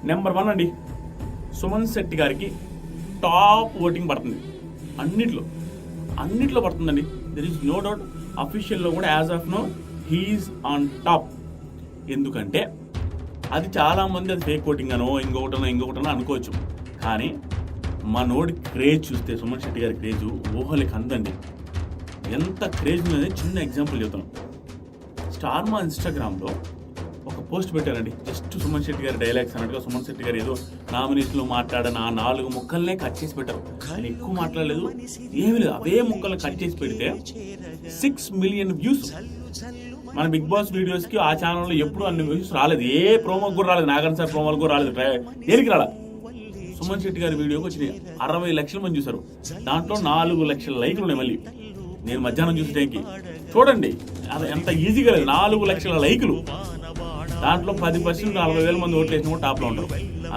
Number 1 అండి, సుమన్ శెట్టి గారికి top voting పడుతుంది. అన్నిట్లో పడుతుందండి. There is no doubt. అఫీషియల్లో కూడా as of now he is on top. ఎందుకంటే అది చాలామంది అది ఫేక్ ఓటింగ్ అనో ఇంకొకటనో అనుకోవచ్చు. కానీ మనోడి క్రేజ్ చూస్తే సుమన్ శెట్టి గారి క్రేజ్ ఊహలకి అందండి. ఎంత క్రేజ్ ఉందనేది చిన్న ఎగ్జాంపుల్ చెప్తాను. స్టార్ మా ఇన్స్టాగ్రామ్లో ఒక పోస్ట్ పెట్టారండి, జస్ట్ సుమన్ శెట్టి గారి డైలాగ్స్ అన్నట్టుగా. సుమన్ శెట్టి గారు ఏదో నామినేషన్లో మాట్లాడిన ఆ 4 ముక్కల్నే కట్ చేసి పెట్టారు. ఆయన ఎక్కువ మాట్లాడలేదు, ఏమీ లేదు. అవే ముక్కల్ని కట్ చేసి పెడితే 6 మిలియన్ వ్యూస్. మన బిగ్ బాస్ వీడియోస్కి ఆ ఛానల్లో ఎప్పుడు అన్ని వ్యూస్ రాలేదు. ఏ ప్రోమోకి కూడా రాలేదు. నాగార్జున సార్ ప్రోమోకి కూడా రాలేదు. దేనికి రాలా? సుమన్ శెట్టి గారి వీడియోకి వచ్చినాయి 60 లక్షల మంది చూసారు. దాంట్లో 4 లక్షల లైకులు ఉన్నాయి. మళ్ళీ నేను మధ్యాహ్నం చూసే టైంకి చూడండి, అది ఎంత ఈజీగా లేదు. 4 లక్షల లైకులు. దాంట్లో 10% 40,000 మంది ఓట్లు వేసిన కూడా టాప్లో ఉంటారు. అట్లా